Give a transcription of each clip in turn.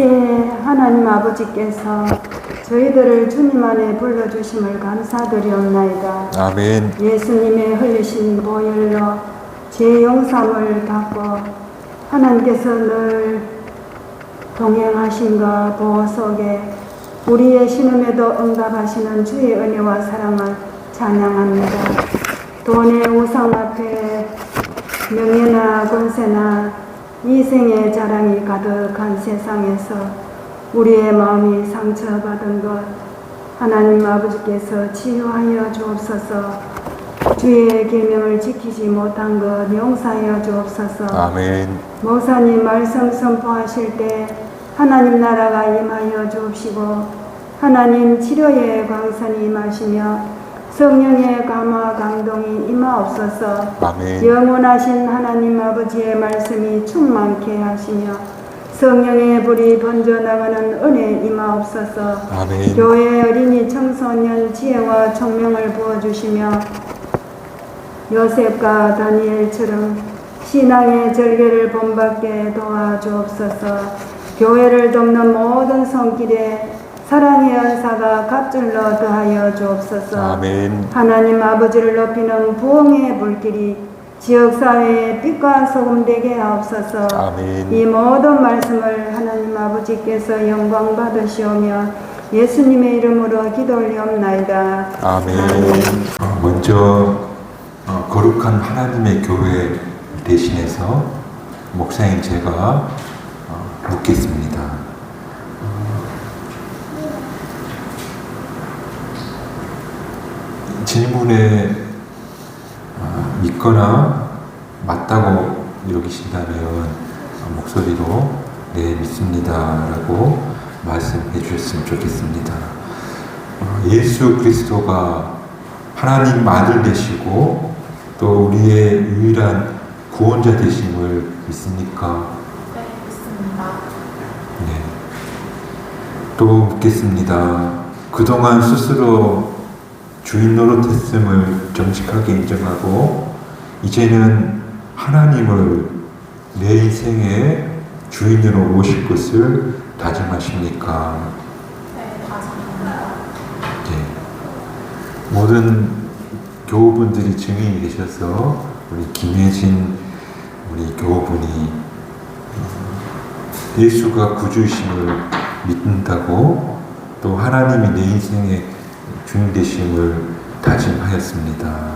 이제 하나님 아버지께서 저희들을 주님 안에 불러주심을 감사드리옵나이다. 아멘. 예수님의 흘리신 보혈로 제 용삼을 닦고 하나님께서 늘 동행하신가 보호 속에 우리의 신음에도 응답하시는 주의 은혜와 사랑을 찬양합니다. 돈의 우상 앞에 명예나 권세나 이생의 자랑이 가득한 세상에서 우리의 마음이 상처받은 것 하나님 아버지께서 치유하여 주옵소서. 주의 계명을 지키지 못한 것 용서하여 주옵소서. 아멘. 목사님 말씀 선포하실 때 하나님 나라가 임하여 주옵시고 하나님 치료의 광선이 임하시며 성령의 감화 감동이 임하옵소서. 아멘. 영원하신 하나님 아버지의 말씀이 충만케 하시며 성령의 불이 번져나가는 은혜 임하옵소서. 아멘. 교회 어린이 청소년 지혜와 총명을 부어주시며 요셉과 다니엘처럼 신앙의 절개를 본받게 도와주옵소서. 교회를 돕는 모든 손길에 사랑의 은사가 갑절로 더하여 주옵소서. 아멘. 하나님 아버지를 높이는 부흥의 불길이 지역사회에 빛과 소금 되게 하옵소서. 아멘. 이 모든 말씀을 하나님 아버지께서 영광 받으시오며 예수님의 이름으로 기도 올리옵나이다. 아멘. 먼저 거룩한 하나님의 교회 대신해서 목사인 제가 묻겠습니다. 질문에 믿거나 맞다고 여기신다면 목소리로 네 믿습니다 라고 말씀해 주셨으면 좋겠습니다. 예수 그리스도가 하나님 아들 되시고 또 우리의 유일한 구원자 되심을 믿습니까? 네, 믿습니다. 네. 또 묻겠습니다. 그동안 스스로 주인 노릇했음을 정직하게 인정하고 이제는 하나님을 내 인생의 주인으로 모실 것을 다짐하십니까? 네, 다짐합니다. 네. 모든 교우분들이 증인이 되셔서 우리 김혜진 우리 교우분이 예수가 구주이심을 믿는다고 또 하나님이 내 인생의 주인 되심을 다짐하였습니다.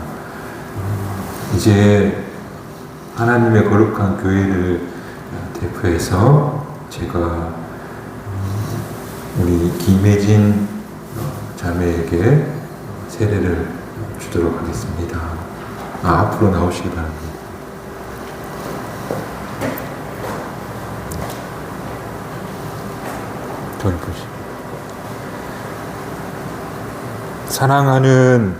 이제 하나님의 거룩한 교회를 대표해서 제가 우리 김혜진 자매에게 세례를 주도록 하겠습니다. 앞으로 나오시기 바랍니다. 저를 보시고. 사랑하는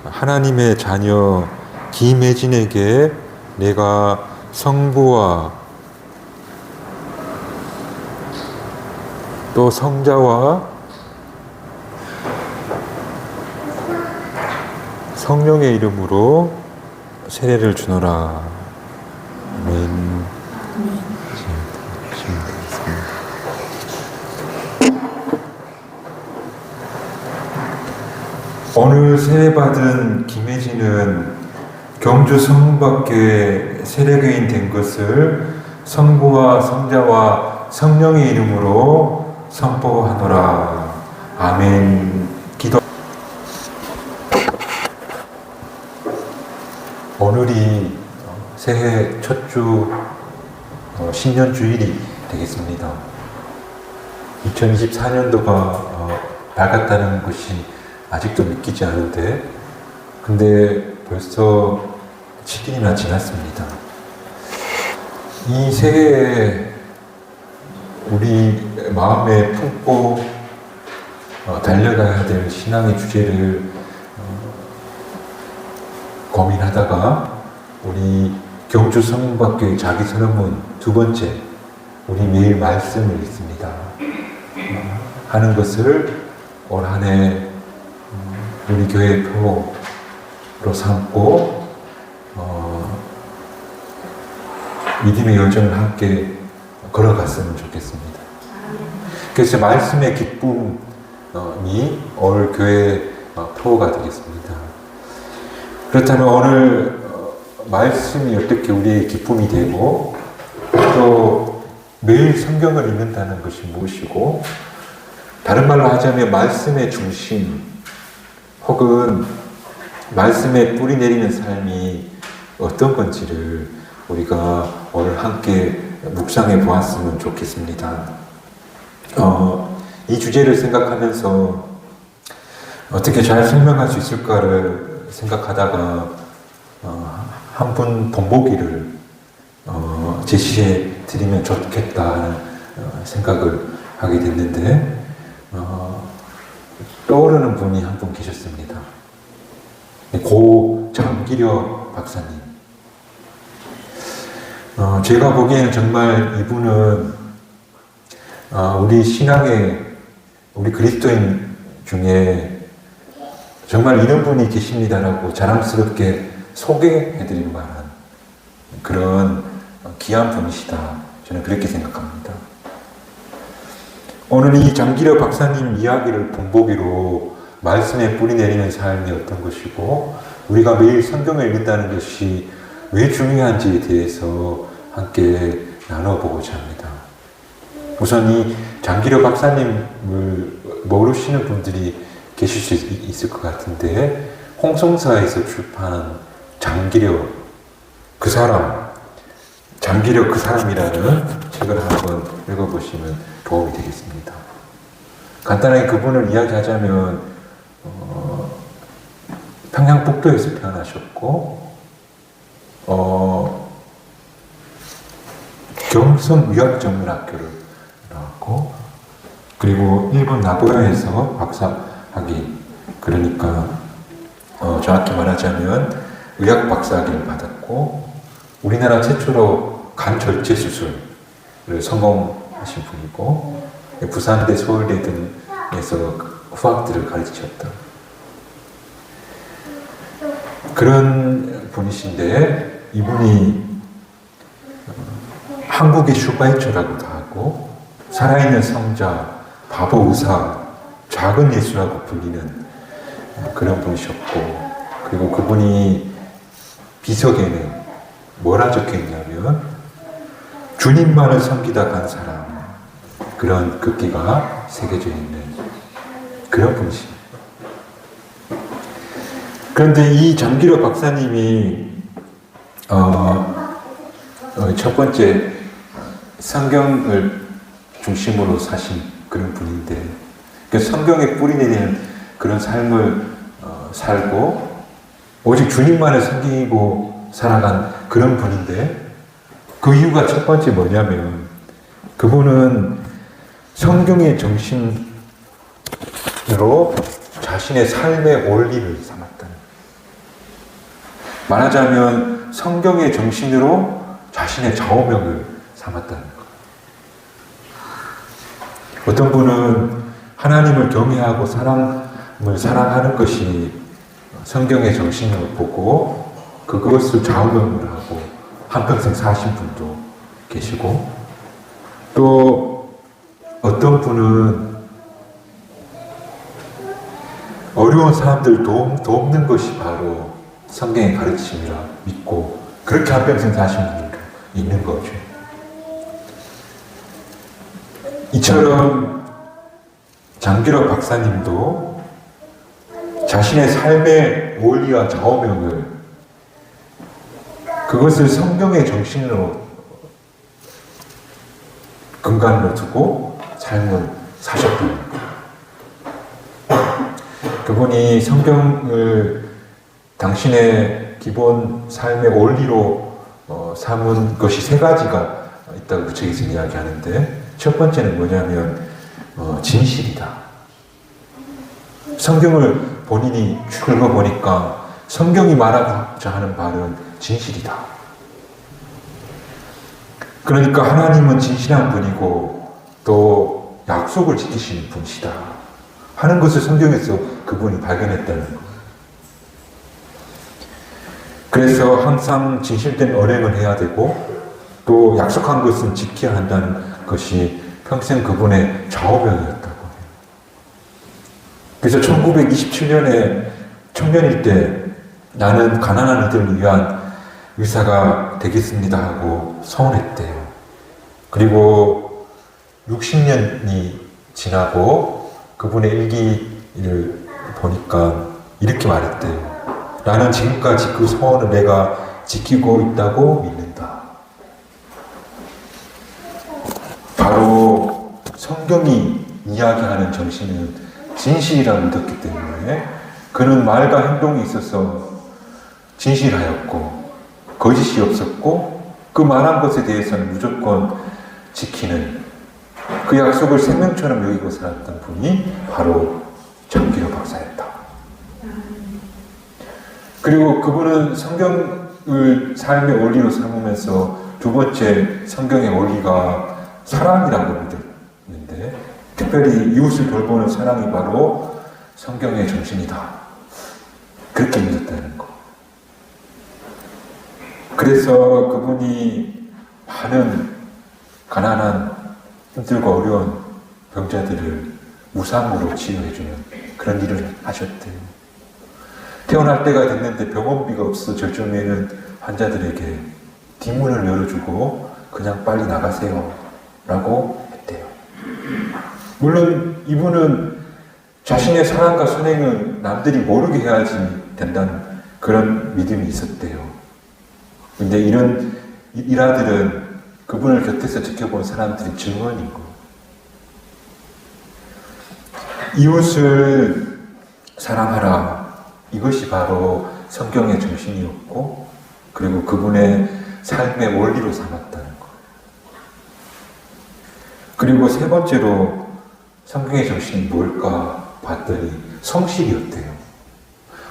하나님의 자녀 김혜진에게 내가 성부와 또 성자와 성령의 이름으로 세례를 주노라. 아멘. 오늘 세례받은 김혜진은 경주 성문밖에 세례교인 된 것을 성부와 성자와 성령의 이름으로 선포하노라. 아멘. 기도. 오늘이 새해 첫 주 신년 주일이 되겠습니다. 2024년도가 밝았다는 것이 아직도 믿기지 않은데 근데 벌써 7일이나 지났습니다. 이 새해에 우리 마음에 품고 달려가야 될 신앙의 주제를 고민하다가 우리 경주 성문밖에 자기 선언문 두 번째 우리 매일 말씀을 읽습니다. 하는 것을 올 한 해 우리 교회 표로 삼고 믿음의 여정을 함께 걸어갔으면 좋겠습니다. 그래서 말씀의 기쁨이 오늘 교회의 표어가 되겠습니다. 그렇다면 오늘 말씀이 어떻게 우리의 기쁨이 되고 또 매일 성경을 읽는다는 것이 무엇이고, 다른 말로 하자면 말씀의 중심 혹은 말씀에 뿌리 내리는 삶이 어떤 건지를 우리가 오늘 함께 묵상해 보았으면 좋겠습니다. 이 주제를 생각하면서 어떻게 잘 설명할 수 있을까를 생각하다가 한 분 본보기를 제시해 드리면 좋겠다 하는 생각을 하게 됐는데, 떠오르는 분이 한 분 계셨습니다. 고 장기려 박사님. 제가 보기에는 정말 이분은 우리 신앙의, 우리 그리스도인 중에 정말 이런 분이 계십니다라고 자랑스럽게 소개해드릴 만한 그런 귀한 분이시다. 저는 그렇게 생각합니다. 오늘 이 장기려 박사님 이야기를 본보기로 말씀에 뿌리 내리는 삶이 어떤 것이고, 우리가 매일 성경을 읽는다는 것이 왜 중요한지에 대해서 함께 나눠보고자 합니다. 우선 이 장기려 박사님을 모르시는 분들이 계실 수 있을 것 같은데, 홍성사에서 출판한 장기려 그 사람, 장기려 그 사람이라는 책을 한번 읽어보시면 도움이 되겠습니다. 간단하게 그분을 이야기하자면 평양북도에서 태어나셨고 경성의학전문학교를 나왔고, 그리고 일본 나고야에서 박사학위, 그러니까 정확히 말하자면 의학 박사학위를 받았고, 우리나라 최초로 간 절제 수술을 성공하신 분이고, 부산대, 서울대 등에서 후학들을 가르치셨다. 그런 분이신데, 이분이 한국의 슈바이처라고도 하고, 살아있는 성자, 바보 의사, 작은 예수라고 불리는 그런 분이셨고, 그리고 그분이 비석에는 뭐라 적혀있냐면 주님만을 섬기다 간 사람, 그런 글귀가 새겨져 있는 그런 분이십니다. 그런데 이 장기려 박사님이 첫 번째 성경을 중심으로 사신 그런 분인데, 그 성경에 뿌리 내리는 그런 삶을 살고 오직 주님만을 섬기고 살아간 그런 분인데, 그 이유가 첫 번째 뭐냐면 그분은 성경의 정신으로 자신의 삶의 원리를 삼았다는, 말하자면 성경의 정신으로 자신의 좌우명을 삼았다는 것. 어떤 분은 하나님을 경외하고 사람을 사랑하는 것이 성경의 정신을 보고 그것을 좌우명을 하고 한평생 사신 분도 계시고, 또 어떤 분은 어려운 사람들 돕는 것이 바로 성경의 가르침이라 믿고 그렇게 한평생 사신 분들도 있는 거죠. 이처럼 장기려 박사님도 자신의 삶의 원리와 좌우명을 그것을 성경의 정신으로 근간으로 두고 삶을 사셨다는 거예요. 그분이 성경을 당신의 기본 삶의 원리로 삼은 것이 세 가지가 있다고 그 책에서 이야기하는데, 첫 번째는 뭐냐면 진실이다. 성경을 본인이 읽어보니까 성경이 말하고자 하는 바는 진실이다. 그러니까 하나님은 진실한 분이고 또 약속을 지키시는 분이시다 하는 것을 성경에서 그분이 발견했다는 거예요. 그래서 항상 진실된 언행을 해야 되고 또 약속한 것은 지켜야 한다는 것이 평생 그분의 좌우명이었다고 해요. 그래서 1927년에 청년일 때 나는 가난한 이들을 위한 의사가 되겠습니다 하고 서원했대요. 그리고 60년이 지나고 그분의 일기를 보니까 이렇게 말했대요. 나는 지금까지 그 소원을 내가 지키고 있다고 믿는다. 바로 성경이 이야기하는 정신은 진실이라고 믿었기 때문에 그는 말과 행동에 있어서 진실하였고 거짓이 없었고 그 말한 것에 대해서는 무조건 지키는 그 약속을 생명처럼 여기고 살았던 분이 바로 장기로 박사였다. 그리고 그분은 성경을 삶의 원리로 삼으면서 두 번째 성경의 원리가 사랑이라고 믿었는데 특별히 이웃을 돌보는 사랑이 바로 성경의 정신이다. 그렇게 믿었다는 거. 그래서 그분이 많은 가난한 힘들고 어려운 병자들을 무상으로 치료해주는 그런 일을 하셨대요. 태어날 때가 됐는데 병원비가 없어 절정에는 환자들에게 뒷문을 열어주고 그냥 빨리 나가세요 라고 했대요. 물론 이분은 자신의 사랑과 선행은 남들이 모르게 해야지 된다는 그런 믿음이 있었대요. 근데 이런 일화들은 그분을 곁에서 지켜본 사람들의 증언인 거. 이웃을 사랑하라. 이것이 바로 성경의 정신이었고, 그리고 그분의 삶의 원리로 삼았다는 거. 그리고 세 번째로 성경의 정신이 뭘까 봤더니 성실이었대요.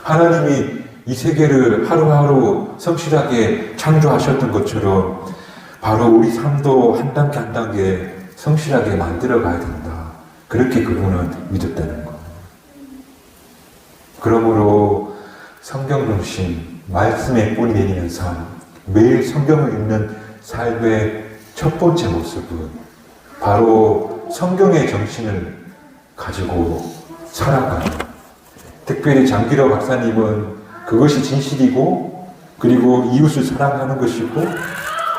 하나님이 이 세계를 하루하루 성실하게 창조하셨던 것처럼 바로 우리 삶도 한 단계 한 단계 성실하게 만들어 가야 된다. 그렇게 그분은 믿었다는 거예요. 그러므로 성경 중심, 말씀에 뿌리 내리는 삶, 매일 성경을 읽는 삶의 첫 번째 모습은 바로 성경의 정신을 가지고 살아가는, 특별히 장기로 박사님은 그것이 진실이고, 그리고 이웃을 사랑하는 것이고,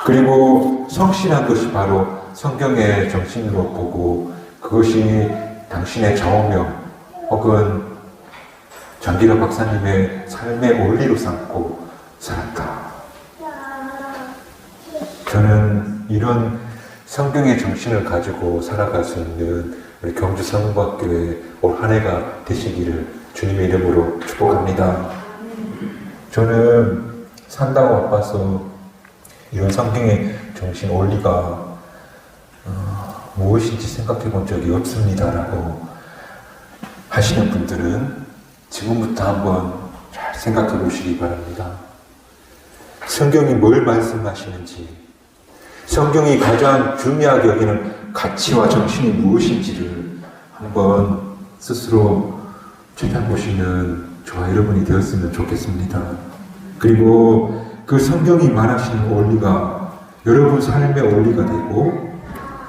그리고 성실한 것이 바로 성경의 정신으로 보고 그것이 당신의 좌우명 혹은 장기로 박사님의 삶의 원리로 삼고 살았다. 저는 이런 성경의 정신을 가지고 살아갈 수 있는 우리 경주 성북학교의 올 한 해가 되시기를 주님의 이름으로 축복합니다. 저는 산다고 바빠서 이런 성경의 정신 원리가 무엇인지 생각해 본 적이 없습니다라고 하시는 분들은 지금부터 한번 잘 생각해 보시기 바랍니다. 성경이 뭘 말씀하시는지, 성경이 가장 중요하게 여기는 가치와 정신이 무엇인지를 한번 스스로 찾아보시는 저와 여러분이 되었으면 좋겠습니다. 그리고 그 성경이 말하시는 원리가 여러분 삶의 원리가 되고,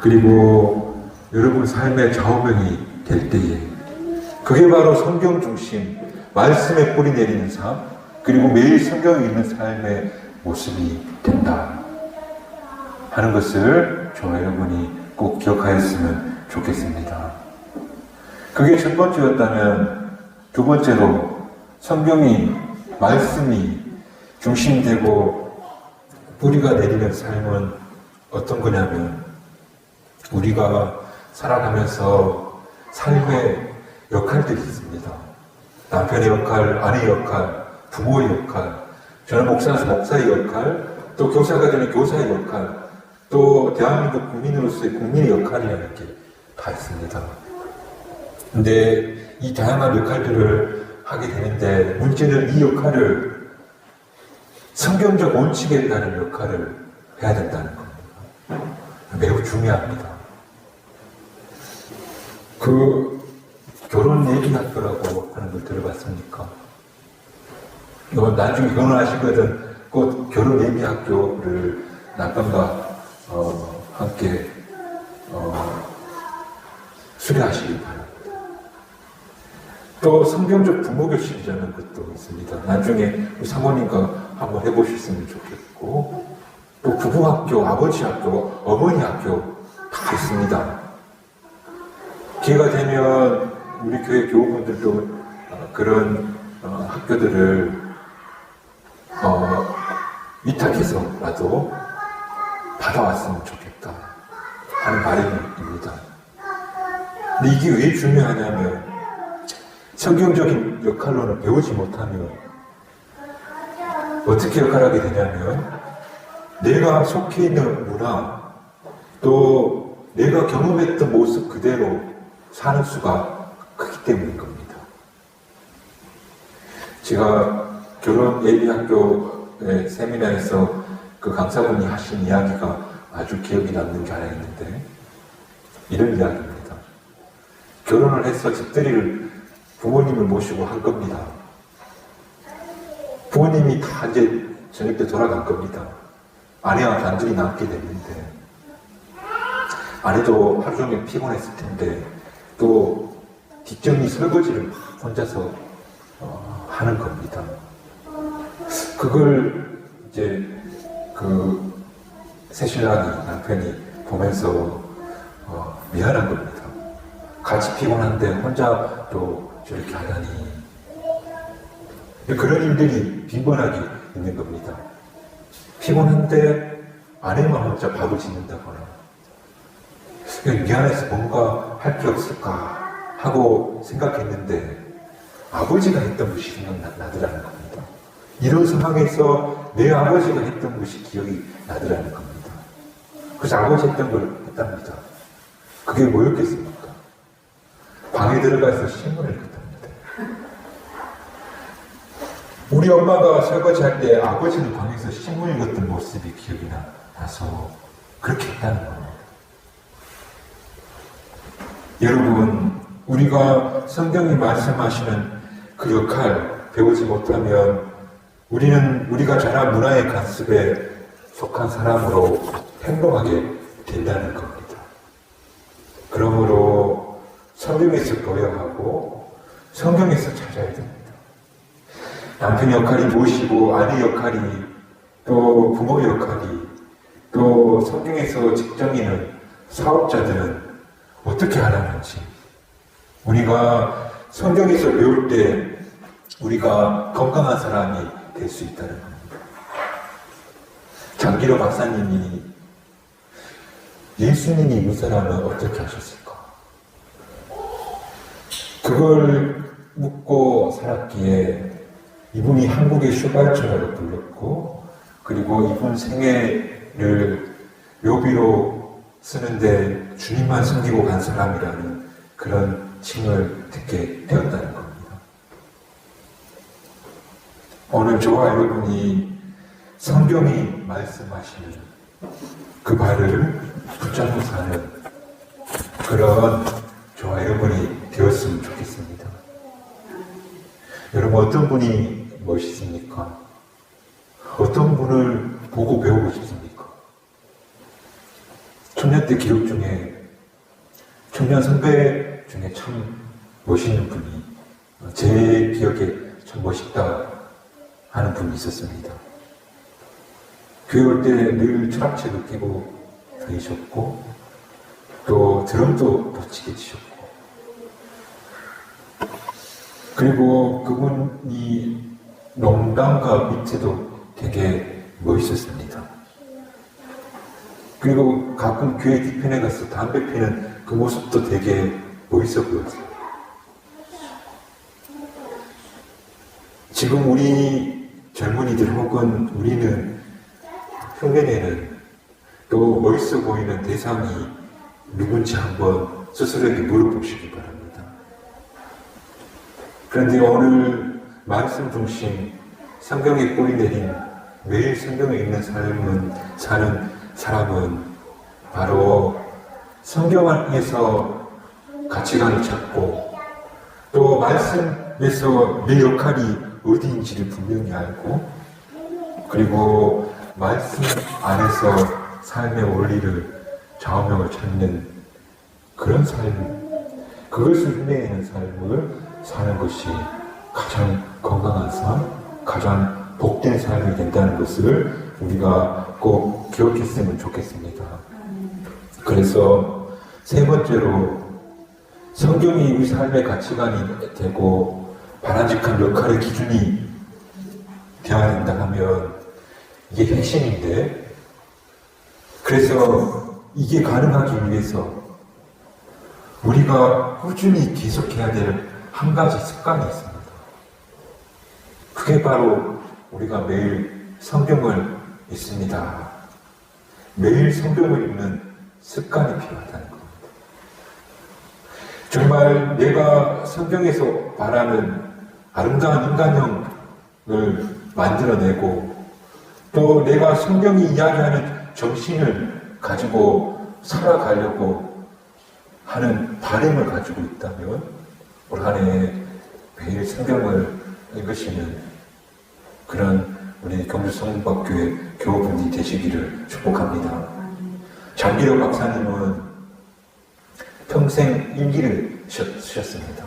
그리고 여러분 삶의 좌우명이 될 때에 그게 바로 성경 중심, 말씀에 뿌리 내리는 삶, 그리고 매일 성경을 읽는 삶의 모습이 된다 하는 것을 저와 여러분이 꼭 기억하였으면 좋겠습니다. 그게 첫 번째였다면, 두 번째로 성경이, 말씀이 중심되고 뿌리가 내리는 삶은 어떤 거냐면, 우리가 살아가면서 삶의 역할들이 있습니다. 남편의 역할, 아내의 역할, 부모의 역할, 저는 목사라서 목사의 역할, 또 교사가 되는 교사의 역할, 또 대한민국 국민으로서의 국민의 역할이라는 게 다 있습니다. 근데 이 다양한 역할들을 하게 되는데 문제는 이 역할을 성경적 원칙에 따른 역할을 해야 된다는 겁니다. 매우 중요합니다. 그 결혼 예비학교라고 하는 걸 들어봤습니까? 나중에 결혼하시거든 꼭 결혼 예비학교를 남편과 함께 수료하시기 바랍니다. 또 성경적 부모교실이라는 것도 있습니다. 나중에 우리 사모님과 한번 해보셨으면 좋겠고, 또 부부학교, 아버지 학교, 어머니 학교 다 있습니다. 기회가 되면 우리 교회 교우분들도 그런 학교들을 위탁해서라도 받아왔으면 좋겠다 하는 바람입니다. 근데 이게 왜 중요하냐면 성경적인 역할로는 배우지 못하면 어떻게 역할하게 되냐면 내가 속해 있는 문화 또 내가 경험했던 모습 그대로 사는 수가 크기 때문인 겁니다. 제가 결혼 예비학교의 세미나에서 그 강사분이 하신 이야기가 아주 기억이 남는 게 하나 있는데 이런 이야기입니다. 결혼을 해서 집들이를 부모님을 모시고 한 겁니다. 부모님이 다 이제 저녁 때 돌아간 겁니다. 아내와 단둘이 남게 됐는데 아내도 하루 종일 피곤했을 텐데 또 뒷정리 설거지를 막 혼자서 하는 겁니다. 그걸 이제 그 새신랑이 남편이 보면서 미안한 겁니다. 같이 피곤한데 혼자 또 저렇게 하다니. 그런 일들이 빈번하게 있는 겁니다. 피곤한데 아내만 혼자 밥을 짓는다거나 미안해서 뭔가 할 게 없을까 하고 생각했는데 아버지가 했던 것이 생각나더라는 겁니다. 이런 상황에서 내 아버지가 했던 것이 기억이 나더라는 겁니다. 그래서 아버지 했던 걸 했답니다. 그게 뭐였겠습니까? 방에 들어가서 신문을 읽었답니다. 우리 엄마가 설거지할 때 아버지는 방에서 신문 읽었던 모습이 기억이 나서 그렇게 했다는 겁니다. 여러분, 우리가 성경이 말씀하시는 그 역할 배우지 못하면 우리가 자란 문화의 관습에 속한 사람으로 행동하게 된다는 겁니다. 그러므로 성경에서 배워야 하고 성경에서 찾아야 됩니다. 남편 역할이 무엇이고 아내 역할이 또 부모 역할이 또 성경에서 직장인은 사업자들은 어떻게 하라는지 우리가 성경에서 배울 때 우리가 건강한 사람이 될 수 있다는 겁니다. 장기로 박사님이 예수님이 이 사람은 어떻게 하셨을까? 그걸 묻고 살았기에 이분이 한국의 슈발츠라고 불렀고 그리고 이분 생애를 묘비로 쓰는데 주님만 섬기고 간 사람이라는 그런 칭을 듣게 되었다는 겁니다. 오늘 저와 여러분이 성경이 말씀하시는 그 말을 붙잡고 사는 그런 저와 여러분이 되었으면 좋겠습니다. 여러분 어떤 분이 멋있습니까? 어떤 분을 보고 배우고 싶습니까? 청년 때 기록 중에 청년 선배 중에 참 멋있는 분이 제 기억에 참 멋있다 하는 분이 있었습니다. 교회 올 때 늘 철학책을 끼고 다니셨고 또 드럼도 멋지게 치셨고 그리고 그분이 농담과 밑에도 되게 멋있었습니다. 그리고 가끔 교회 뒤편에 가서 담배 피는 그 모습도 되게 멋있어 보였어요. 지금 우리 젊은이들 혹은 우리는 흉내내는 또 멋있어 보이는 대상이 누군지 한번 스스로에게 물어보시기 바랍니다. 그런데 오늘 말씀 중심 성경에 뿌리 내린 매일 성경에 있는 사는 사람은 바로 성경 안에서 가치관을 찾고 또 말씀에서 내 역할이 어디인지를 분명히 알고 그리고 말씀 안에서 삶의 원리를 좌우명을 찾는 그런 삶 그것을 흉내내는 삶을 사는 것이 가장 건강한 삶, 가장 복된 삶이 된다는 것을 우리가 꼭 기억했으면 좋겠습니다. 그래서 세 번째로 성경이 우리 삶의 가치관이 되고 바람직한 역할의 기준이 되어야 된다 하면 이게 핵심인데, 그래서 이게 가능하기 위해서 우리가 꾸준히 계속해야 될 한 가지 습관이 있습니다. 그게 바로 우리가 매일 성경을 읽습니다. 매일 성경을 읽는 습관이 필요하다는 겁니다. 정말 내가 성경에서 바라는 아름다운 인간형을 만들어내고 또 내가 성경이 이야기하는 정신을 가지고 살아가려고 하는 바람을 가지고 있다면 올 한 해 매일 성경을 읽으시는 그런 우리 경주성박교회 교우분이 되시기를 축복합니다. 장기로 박사님은 평생 일기를 쓰셨습니다.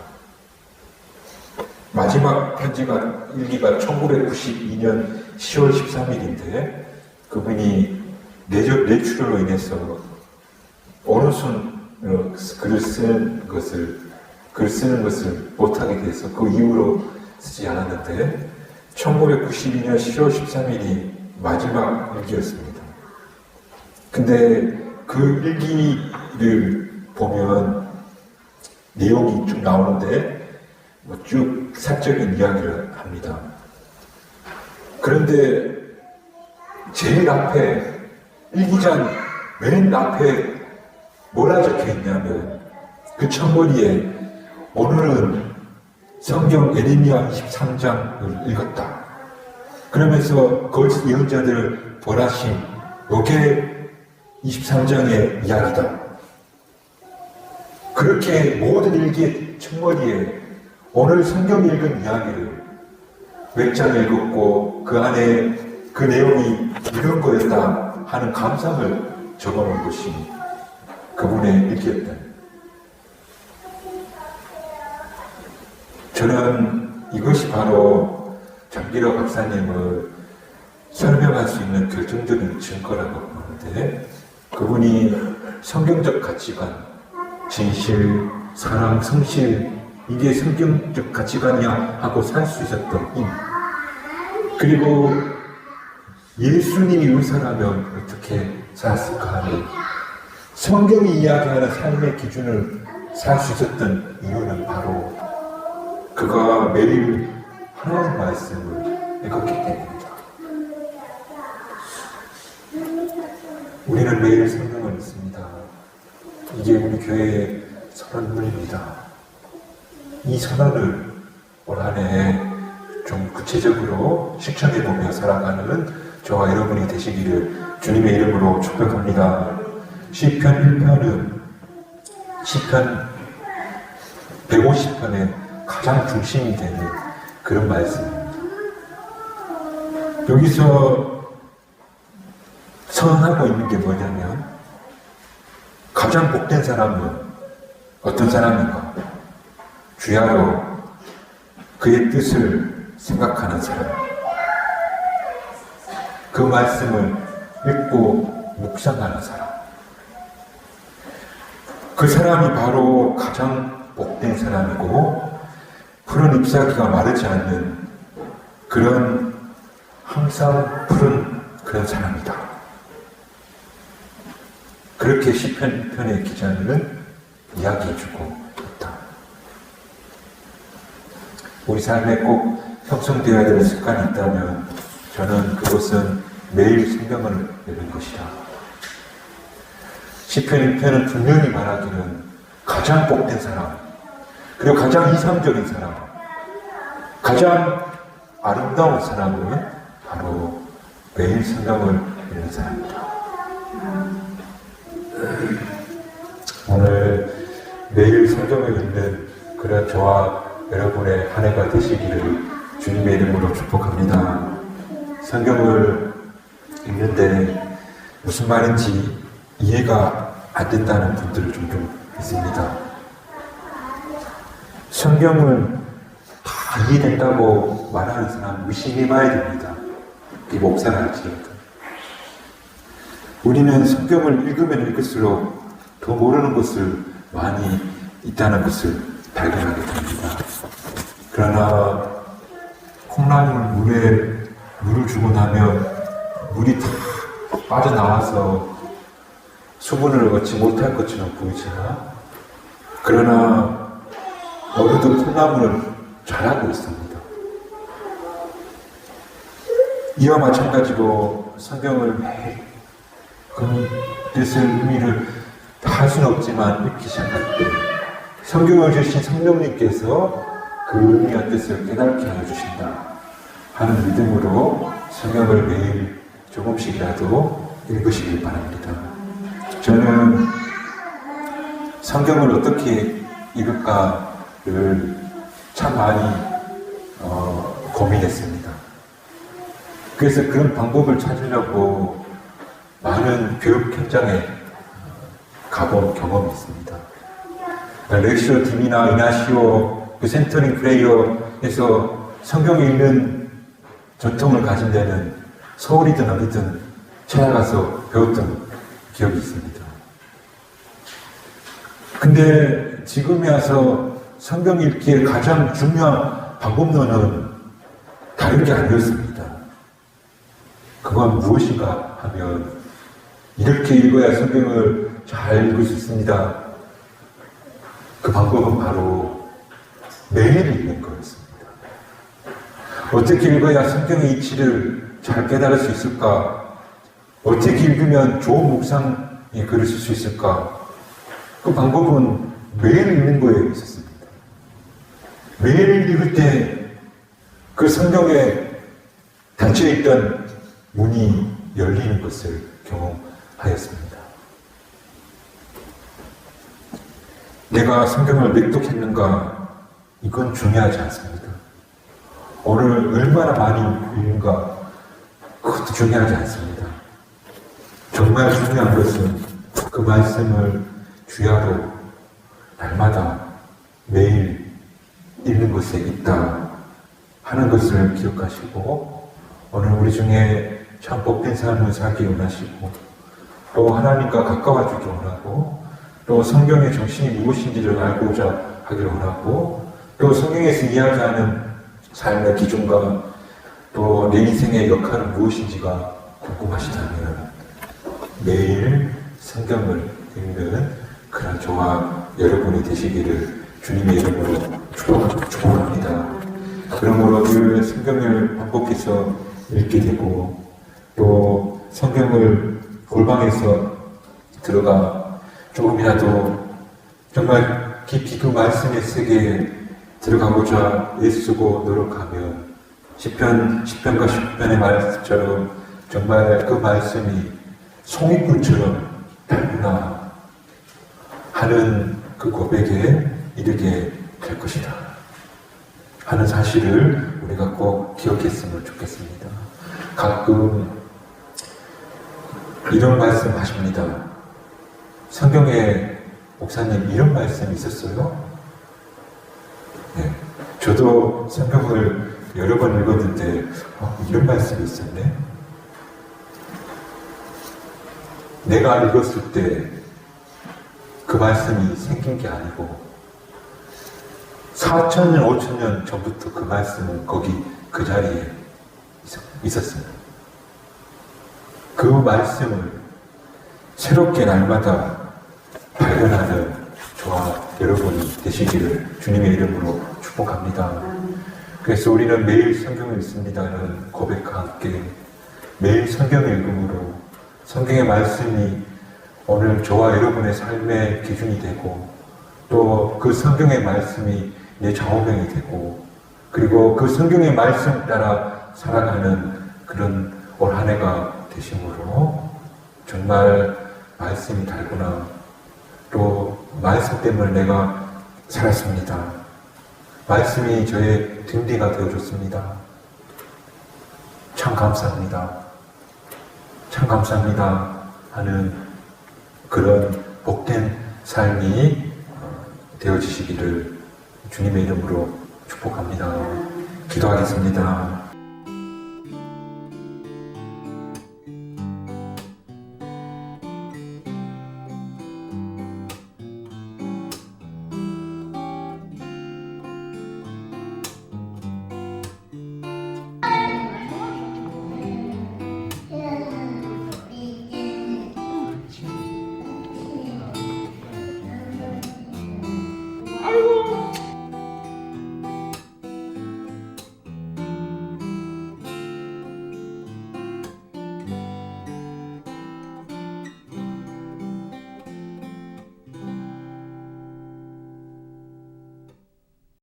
마지막 일기가 1992년 10월 13일인데 그분이 뇌출혈로 인해서 어느순으로 글을 쓰는 것을 못하게 돼서 그 이후로 쓰지 않았는데 1992년 10월 13일이 마지막 일기였습니다. 근데 그 일기를 보면 내용이 쭉 나오는데 쭉 사적인 이야기를 합니다. 그런데 제일 앞에 일기장 맨 앞에 뭐라 적혀 있냐면 그 첫머리에 오늘은 성경 에레미야 23장을 읽었다. 그러면서 거짓 예언자들을 벌하신 요게 23장의 이야기다. 그렇게 모든 일기의 첫머리에 오늘 성경 읽은 이야기를 몇 장 읽었고 그 안에 그 내용이 이런 거였다 하는 감상을 적어놓은 것이 그분의 일기였다. 저는 이것이 바로 장기로 박사님을 설명할 수 있는 결정적인 증거라고 보는데 그분이 성경적 가치관, 진실, 사랑, 성실 이게 성경적 가치관이야 하고 살 수 있었던 힘, 그리고 예수님이 의사라면 어떻게 살았을까 하는 성경이 이야기하는 삶의 기준을 살 수 있었던 이유는 바로 그가 매일 하나님 말씀을 읽었기 때문입니다. 우리는 매일 성경을 읽습니다. 이게 우리 교회의 선언문입니다. 이 선언을 올 한 해 좀 구체적으로 실천해보며 살아가는 저와 여러분이 되시기를 주님의 이름으로 축복합니다. 시편 1편은 시편 150편의 가장 중심이 되는 그런 말씀입니다. 여기서 선언하고 있는 게 뭐냐면 가장 복된 사람은 어떤 사람인가? 주야로 그의 뜻을 생각하는 사람, 그 말씀을 읽고 묵상하는 사람, 그 사람이 바로 가장 복된 사람이고 푸른 잎사귀가 마르지 않는 그런 항상 푸른 그런 사람이다. 그렇게 시편 1편의 기자는 이야기해주고 있다. 우리 삶에 꼭 형성되어야 될 습관이 있다면 저는 그것은 매일 성경을 읽는 것이다. 시편 1편은 분명히 말하기는 가장 복된 사람, 그리고 가장 이상적인 사람, 가장 아름다운 사람은 바로 매일 성경을 읽는 사람입니다. 오늘 매일 성경을 읽는 그런 저와 여러분의 한 해가 되시기를 주님의 이름으로 축복합니다. 성경을 읽는데 무슨 말인지 이해가 안 된다는 분들을 종종 있습니다. 성경을 다 이해된다고 말하는 사람 의심해봐야 됩니다. 이 목사를 할지라도. 우리는 성경을 읽으면 읽을수록 더 모르는 것을 많이 있다는 것을 발견하게 됩니다. 그러나 콩나물 물을 주고 나면 물이 다 빠져나와서 수분을 얻지 못할 것처럼 보이지만, 그러나 어느덧 콩나물은 자라고 있습니다. 이와 마찬가지로 성경을 매일 그 뜻을 의미를 다 할 수는 없지만 읽기 시작할 때 성경을 주신 성령님께서 그 의미와 뜻을 깨닫게 하여 주신다 하는 믿음으로 성경을 매일 조금씩이라도 읽으시길 바랍니다. 저는 성경을 어떻게 읽을까를 참 많이 고민했습니다. 그래서 그런 방법을 찾으려고 많은 교육 현장에 가본 경험이 있습니다. 렉시오 팀이나 이나시오, 그 센터링 프레이어에서 성경 읽는 전통을 가진 데는 서울이든 어디든 찾아가서 배웠던 기억이 있습니다. 근데 지금에 와서 성경 읽기의 가장 중요한 방법론은 다른 게 아니었습니다. 그건 무엇인가 하면 이렇게 읽어야 성경을 잘 읽을 수 있습니다. 그 방법은 바로 매일 읽는 거였습니다. 어떻게 읽어야 성경의 이치를 잘 깨달을 수 있을까? 어떻게 읽으면 좋은 묵상의 글을 쓸 수 있을까? 그 방법은 매일 읽는 거에 있었습니다. 매일 읽을 때 그 성경에 닫혀있던 문이 열리는 것을 경험하였습니다. 내가 성경을 맹독했는가? 이건 중요하지 않습니다. 오늘 얼마나 많이 읽는가? 그것도 중요하지 않습니다. 정말 중요한 것은 그 말씀을 주야로 날마다 매일 읽는 것에 있다 하는 것을 기억하시고, 오늘 우리 중에 참 복된 삶을 살기 원하시고, 또 하나님과 가까워지기 원하고, 또 성경의 정신이 무엇인지를 알고자 하기를 원하고, 또 성경에서 이야기하는 삶의 기준과 또 내 인생의 역할은 무엇인지가 궁금하시다면 매일 성경을 읽는 그런 저와 여러분이 되시기를 주님의 이름으로 축복합니다. 그러므로 늘 성경을 반복해서 읽게 되고, 또 성경을 골방에서 들어가 조금이라도 정말 깊이 그 말씀의 세계에 들어가고자 애쓰고 노력하면 시편과 시편의 말씀처럼 정말 그 말씀이 송이불처럼 달구나 하는 그 고백에 이르게 될 것이다 하는 사실을 우리가 꼭 기억했으면 좋겠습니다. 가끔 이런 말씀 하십니다. 성경에 목사님 이런 말씀이 있었어요? 네, 저도 성경을 여러 번 읽었는데 이런 말씀이 있었네? 내가 읽었을 때 그 말씀이 생긴 게 아니고 4,000년, 5,000년 전부터 그 말씀은 거기 그 자리에 있었습니다. 그 말씀을 새롭게 날마다 발견하는 저와 여러분이 되시기를 주님의 이름으로 축복합니다. 그래서 우리는 매일 성경을 읽습니다는 고백과 함께 매일 성경을 읽음으로 성경의 말씀이 오늘 저와 여러분의 삶의 기준이 되고, 또 그 성경의 말씀이 내 좌우명이 되고, 그리고 그 성경의 말씀 따라 살아가는 그런 올 한 해가 되심으로 정말 말씀이 달구나, 또 말씀 때문에 내가 살았습니다. 말씀이 저의 등대가 되어줬습니다. 참 감사합니다. 참 감사합니다 하는 그런 복된 삶이 되어지시기를 주님의 이름으로 축복합니다. 기도하겠습니다.